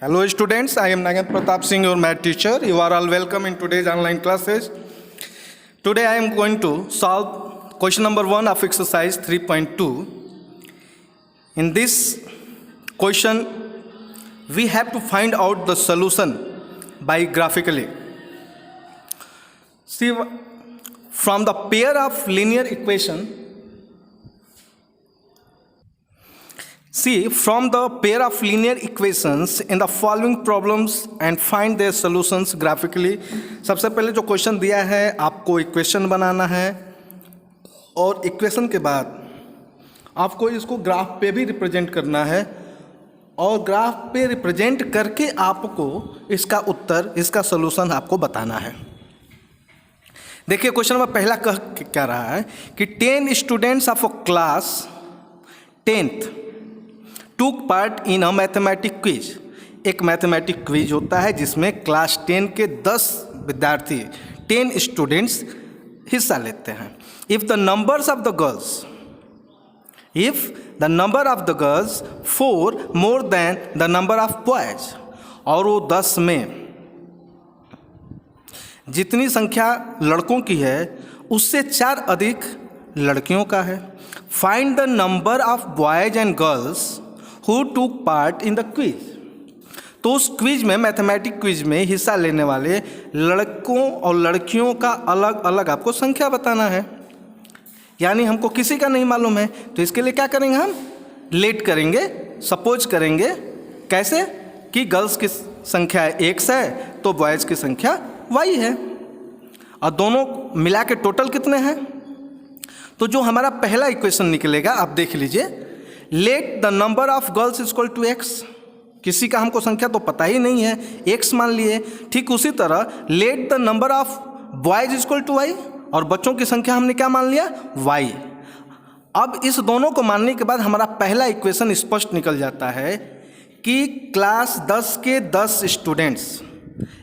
Hello students, I am Nagan Pratap Singh, your math teacher. You are all welcome in today's online classes. Today I am going to solve question number 1 of exercise 3.2. In this question, we have to find out the solution by graphically. See, from the pair of linear equation, from the pair of linear equations in the following problems and find their solutions graphically. सबसे पहले जो question दिया है आपको equation बनाना है और equation के बाद आपको इसको ग्राफ पे भी रिप्रेजेंट करना है और ग्राफ पे रिप्रेजेंट करके आपको इसका उत्तर, इसका सॉल्यूशन आपको बताना है। देखिए क्वेश्चन में पहला क्या रहा है कि 10 students of a class 10th टूक part in a mathematic quiz. एक मैथमेटिक क्विज होता है जिसमें क्लास 10 के 10 विद्यार्थी 10 स्टूडेंट्स हिस्सा लेते हैं। If the number of the girls 4 more than the number of boys, और वो 10 में जितनी संख्या लड़कों की है उससे 4 अधिक लड़कियों का है। Find the number of boys and girls who टूक पार्ट इन द क्विज। तो उस क्विज में, मैथमेटिक क्विज में हिस्सा लेने वाले लड़कों और लड़कियों का अलग अलग आपको संख्या बताना है। यानी हमको किसी का नहीं मालूम है, तो इसके लिए क्या करेंगे, हम लेट करेंगे, सपोज करेंगे। कैसे कि गर्ल्स की संख्या x है तो बॉयज़ की संख्या y है, और दोनों मिला के टोटल कितने हैं। तो जो हमारा पहला इक्वेशन निकलेगा, आप देख लीजिए, let the number of girls equal to x। किसी का हमको संख्या तो पता ही नहीं है, x मान लिए। ठीक उसी तरह let the number of boys equal to y, और बच्चों की संख्या हमने क्या मान लिया, y। अब इस दोनों को मानने के बाद हमारा पहला इक्वेशन स्पष्ट निकल जाता है कि क्लास 10 के 10 स्टूडेंट्स,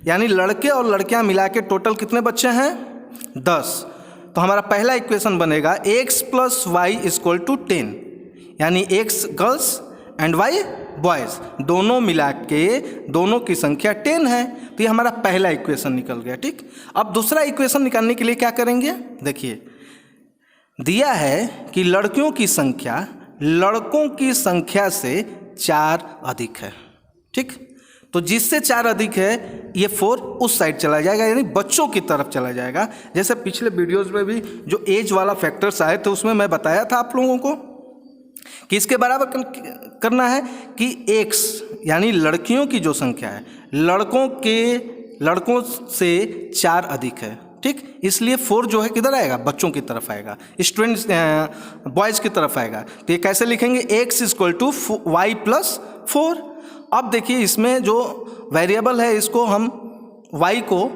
यानी लड़के और लड़कियां मिला के टोटल कितने बच्चे हैं, 10। तो हमारा पहला इक्वेशन बनेगा x plus Y equal to 10, यानी x girls and y boys, दोनों मिला के दोनों की संख्या 10 है। तो ये हमारा पहला इक्वेशन निकल गया। ठीक, अब दूसरा इक्वेशन निकालने के लिए क्या करेंगे, देखिए दिया है कि लड़कियों की संख्या लड़कों की संख्या से 4 अधिक है। ठीक, तो जिससे 4 अधिक है ये 4 उस साइड चला जाएगा, यानी बच्चों की तरफ चला जाएगा। जैसे पिछले वीडियोज़ में भी जो एज वाला फैक्टर्स आए थे उसमें मैं बताया था आप लोगों को कि इसके बराबर करना है कि x, यानी लड़कियों की जो संख्या है लड़कों से 4 अधिक है। ठीक, इसलिए 4 जो है किधर आएगा, बच्चों की तरफ आएगा, स्टूडेंट्स बॉयज़ की तरफ आएगा। तो ये कैसे लिखेंगे, x equal to Y plus 4। अब देखिए इसमें जो वेरिएबल है इसको हम y को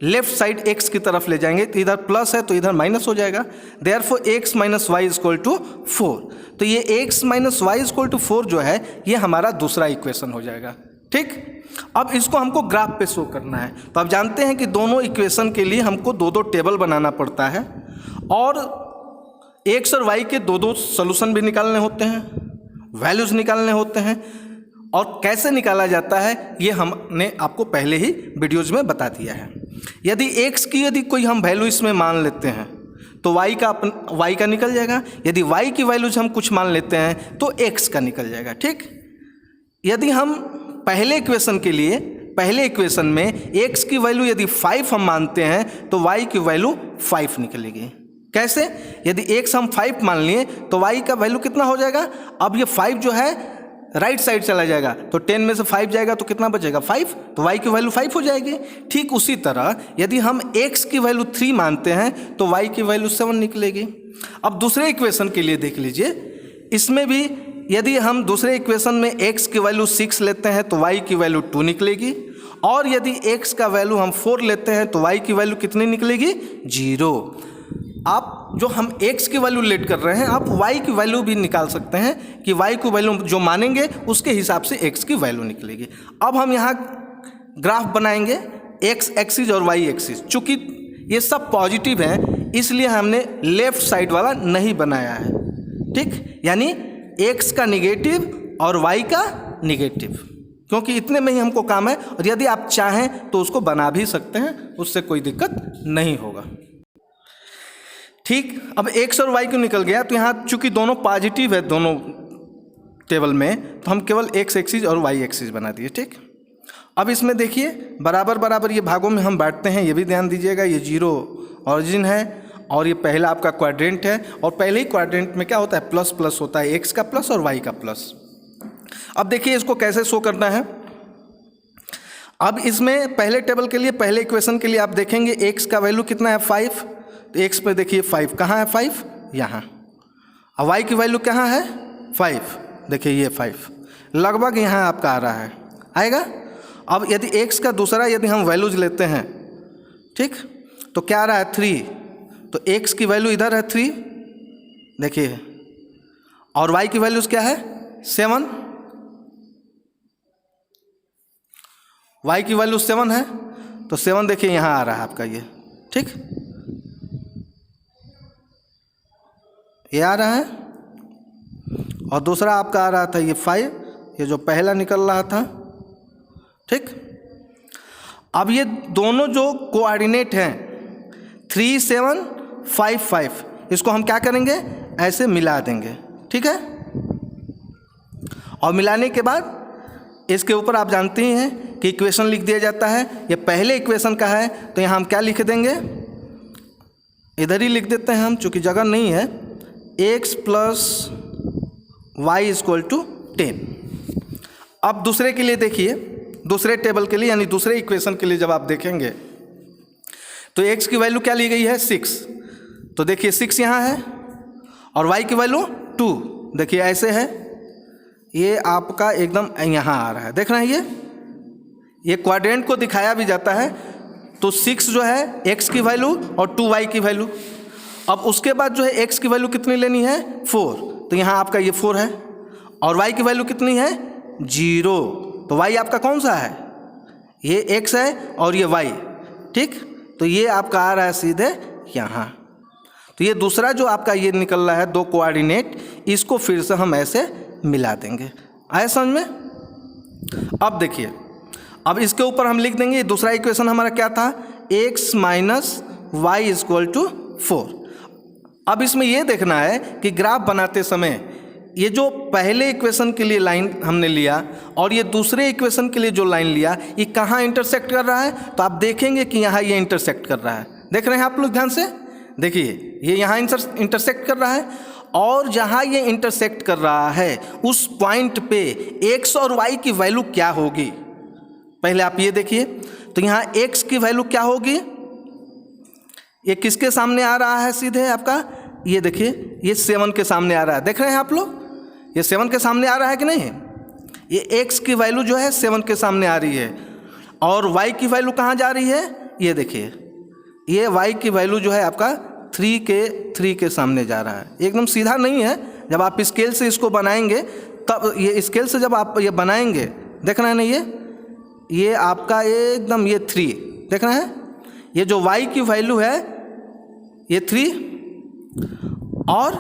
लेफ्ट साइड x की तरफ ले जाएंगे, तो इधर प्लस है तो इधर माइनस हो जाएगा। Therefore x minus Y equal to 4। तो ये x minus Y equal to 4 जो है ये हमारा दूसरा इक्वेशन हो जाएगा। ठीक, अब इसको हमको ग्राफ पे शो करना है। तो आप जानते हैं कि दोनों इक्वेशन के लिए हमको 2-2 टेबल बनाना पड़ता है और x और y के 2-2 सोल्यूशन भी निकालने होते हैं, वैल्यूज़ निकालने होते हैं। और कैसे निकाला जाता है ये हमने आपको पहले ही वीडियोज़ में बता दिया है। यदि x की यदि कोई हम वैल्यू इसमें मान लेते हैं तो y का निकल जाएगा। यदि y की वैल्यूज हम कुछ मान लेते हैं तो x का निकल जाएगा। ठीक, यदि हम पहले इक्वेशन में x की वैल्यू यदि 5 हम मानते हैं तो y की वैल्यू 5 निकलेगी। कैसे, यदि x हम 5 मान लिए तो y का वैल्यू कितना हो जाएगा, अब ये 5 जो है राइट साइड चला जाएगा, तो 10 में से 5 जाएगा तो कितना बचेगा, 5, तो y की वैल्यू 5 हो जाएगी। ठीक उसी तरह यदि हम x की वैल्यू 3 मानते हैं तो y की वैल्यू 7 निकलेगी। अब दूसरे इक्वेशन के लिए देख लीजिए, इसमें भी यदि हम दूसरे इक्वेशन में x की वैल्यू 6 लेते हैं तो y की वैल्यू 2 निकलेगी, और यदि x का वैल्यू हम 4 लेते हैं तो y की वैल्यू कितनी निकलेगी, 0। आप जो हम x की वैल्यू लेट कर रहे हैं आप y की वैल्यू भी निकाल सकते हैं कि y की वैल्यू जो मानेंगे उसके हिसाब से x की वैल्यू निकलेगी। अब हम यहाँ ग्राफ बनाएंगे x एक्सिस और y एक्सिस। चूँकि ये सब पॉजिटिव हैं इसलिए हमने लेफ्ट साइड वाला नहीं बनाया है। ठीक, यानी x का निगेटिव और y का निगेटिव। क्योंकि इतने में ही हमको काम है, और यदि आप चाहें तो उसको बना भी सकते हैं, उससे कोई दिक्कत नहीं होगा। ठीक, अब एक्स और वाई क्यों निकल गया, तो यहाँ चूंकि दोनों पॉजिटिव है दोनों टेबल में, तो हम केवल एक्स एक्सिस और वाई एक्सिस बना दिए। ठीक, अब इसमें देखिए बराबर बराबर ये भागों में हम बांटते हैं, ये भी ध्यान दीजिएगा। ये जीरो ऑरिजिन है और ये पहला आपका क्वाड्रेंट है, और पहले ही क्वाड्रेंट में क्या होता है, प्लस प्लस होता है, एक्स का प्लस और वाई का प्लस। अब देखिए इसको कैसे शो करना है। अब इसमें पहले टेबल के लिए, पहले इक्वेशन के लिए आप देखेंगे एक्स का वैल्यू कितना है 5, तो एक्स पे देखिए 5 कहाँ है, 5 यहाँ, और वाई की वैल्यू कहाँ है 5, देखिए ये 5 लगभग यहाँ आपका आ रहा है, आएगा। अब यदि एक्स का दूसरा यदि हम वैल्यूज लेते हैं, ठीक, तो क्या आ रहा है 3, तो एक्स की वैल्यू इधर है 3 देखिए, और वाई की वैल्यूज क्या है 7, वाई की वैल्यू 7 है, तो 7 देखिए यहाँ आ रहा है आपका ये, ठीक, ये आ रहा है, और दूसरा आपका आ रहा था ये 5, ये जो पहला निकल रहा था। ठीक, अब ये दोनों जो कोऑर्डिनेट हैं 3 7 5 5, इसको हम क्या करेंगे, ऐसे मिला देंगे। ठीक है, और मिलाने के बाद इसके ऊपर आप जानते ही हैं कि इक्वेशन लिख दिया जाता है। ये पहले इक्वेशन का है, तो यहाँ हम क्या लिख देंगे, इधर ही लिख देते हैं हम, चूँकि जगह नहीं है, x plus Y equal to 10। अब दूसरे के लिए देखिए, दूसरे टेबल के लिए यानी दूसरे इक्वेशन के लिए जब आप देखेंगे तो x की वैल्यू क्या ली गई है 6, तो देखिए 6 यहाँ है, और y की वैल्यू 2 देखिए ऐसे है, ये आपका एकदम यहाँ आ रहा है, देख रहे हैं ये क्वाड्रेंट को दिखाया भी जाता है। तो 6 जो है x की वैल्यू और 2y की वैल्यू। अब उसके बाद जो है x की वैल्यू कितनी लेनी है 4, तो यहाँ आपका ये 4 है, और y की वैल्यू कितनी है 0, तो y आपका कौन सा है, ये x है और ये y। ठीक, तो ये आपका आ रहा है सीधे यहाँ। तो ये दूसरा जो आपका ये निकल रहा है दो कोऑर्डिनेट, इसको फिर से हम ऐसे मिला देंगे। आया समझ में। अब देखिए, अब इसके ऊपर हम लिख देंगे, दूसरा इक्वेशन हमारा क्या था, x minus Y equal to 4। अब इसमें ये देखना है कि ग्राफ बनाते समय ये जो पहले इक्वेशन के लिए लाइन हमने लिया और ये दूसरे इक्वेशन के लिए जो लाइन लिया, ये कहाँ इंटरसेक्ट कर रहा है, तो आप देखेंगे कि यहाँ ये इंटरसेक्ट कर रहा है। देख रहे हैं आप लोग ध्यान से, देखिए ये यहाँ इंटरसेक्ट कर रहा है, और जहाँ ये इंटरसेक्ट कर रहा है उस पॉइंट पे x और y की वैल्यू क्या होगी, पहले आप ये देखिए। तो यहाँ x की वैल्यू क्या होगी, ये किसके सामने आ रहा है, सीधे आपका ये देखिए, ये 7 के सामने आ रहा है। देख रहे हैं आप लोग, ये 7 के सामने आ रहा है कि नहीं, ये x की वैल्यू जो है 7 के सामने आ रही है, और y की वैल्यू कहाँ जा रही है, ये देखिए, ये y की वैल्यू जो है आपका 3 के सामने जा रहा है। एकदम सीधा नहीं है, जब आप स्केल से इसको बनाएंगे तब, ये स्केल से जब आप ये बनाएंगे, देख रहे हैं ना, ये आपका एकदम ये 3, देख रहे हैं, ये जो y की वैल्यू है ये 3, और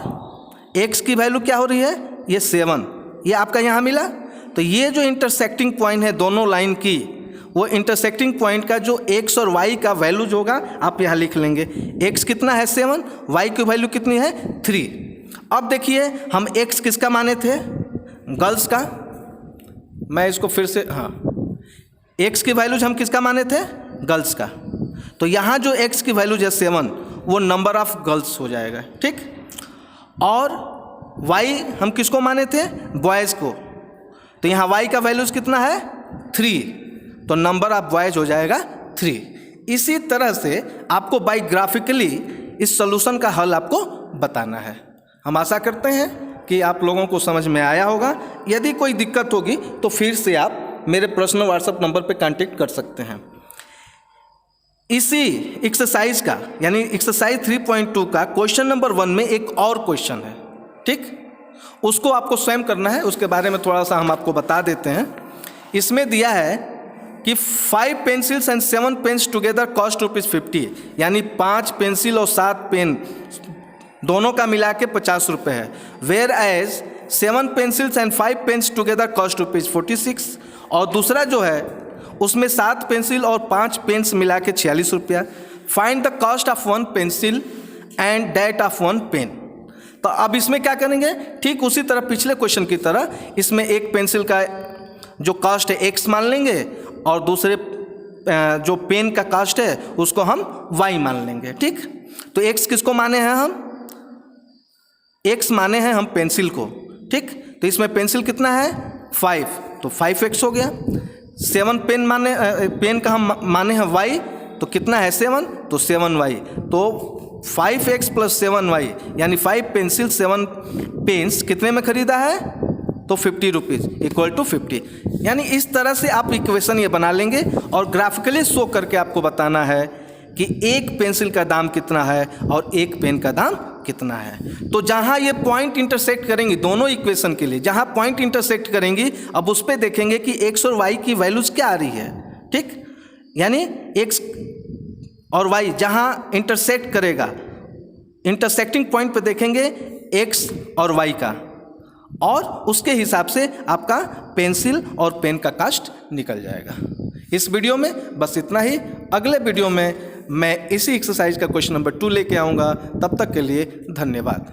x की वैल्यू क्या हो रही है, ये 7, ये आपका यहाँ मिला। तो ये जो इंटरसेक्टिंग पॉइंट है दोनों लाइन की, वो इंटरसेक्टिंग पॉइंट का जो x और y का वैल्यू जो होगा आप यहाँ लिख लेंगे। x कितना है 7, y की वैल्यू कितनी है 3। अब देखिए हम x किसका माने थे, गर्ल्स का, मैं इसको फिर से, हाँ, x की वैल्यूज हम किसका माने थे, गर्ल्स का। तो यहाँ जो x की वैल्यूज है 7, वो नंबर ऑफ गर्ल्स हो जाएगा। ठीक, और y हम किसको माने थे, बॉयज़ को। तो यहाँ y का वैल्यूज कितना है 3, तो नंबर ऑफ बॉयज हो जाएगा 3। इसी तरह से आपको बाई ग्राफिकली इस सॉल्यूशन का हल आपको बताना है। हम आशा करते हैं कि आप लोगों को समझ में आया होगा। यदि कोई दिक्कत होगी तो फिर से आप मेरे पर्सनल व्हाट्सएप नंबर पर कांटेक्ट कर सकते हैं। इसी एक्सरसाइज का यानी एक्सरसाइज 3.2 का क्वेश्चन नंबर 1 में एक और क्वेश्चन है। ठीक, उसको आपको स्वयं करना है, उसके बारे में थोड़ा सा हम आपको बता देते हैं। इसमें दिया है कि 5 pencils and 7 pens together cost ₹50, यानी 5 पेंसिल और 7 पेन दोनों का मिला के 50 रुपये है। Whereas 7 pencils and 5 pens together cost ₹46, और दूसरा जो है उसमें 7 पेंसिल और 5 पेन्स मिला के 46 रुपया। Find the cost of 1 pencil and that of 1 pen. तो अब इसमें क्या करेंगे, ठीक उसी तरह पिछले क्वेश्चन की तरह इसमें एक पेंसिल का जो कॉस्ट है x मान लेंगे और दूसरे जो पेन का कॉस्ट है उसको हम y मान लेंगे। ठीक, तो x किसको माने हैं हम, x माने हैं हम पेंसिल को। ठीक, तो इसमें पेंसिल कितना है 5, तो 5x हो गया। 7 पेन माने, पेन का हम माने हैं y, तो कितना है 7, तो 7y। तो 5x प्लस 7y यानी 5 पेंसिल 7 पेन्स कितने में खरीदा है, तो 50 रुपीज़ इक्वल टू 50। यानी इस तरह से आप इक्वेशन ये बना लेंगे और ग्राफिकली शो करके आपको बताना है कि एक पेंसिल का दाम कितना है और एक पेन का दाम कितना है। तो जहाँ ये पॉइंट इंटरसेक्ट करेंगी दोनों इक्वेशन के लिए, जहाँ पॉइंट इंटरसेक्ट करेंगी अब उस पर देखेंगे कि x और y की वैल्यूज़ क्या आ रही है। ठीक, यानी x और y जहाँ इंटरसेक्ट करेगा, इंटरसेक्टिंग पॉइंट पे देखेंगे x और y का, और उसके हिसाब से आपका पेंसिल और पेन का कॉस्ट निकल जाएगा। इस वीडियो में बस इतना ही। अगले वीडियो में मैं इसी एक्सरसाइज का क्वेश्चन नंबर 2 लेके आऊँगा। तब तक के लिए धन्यवाद।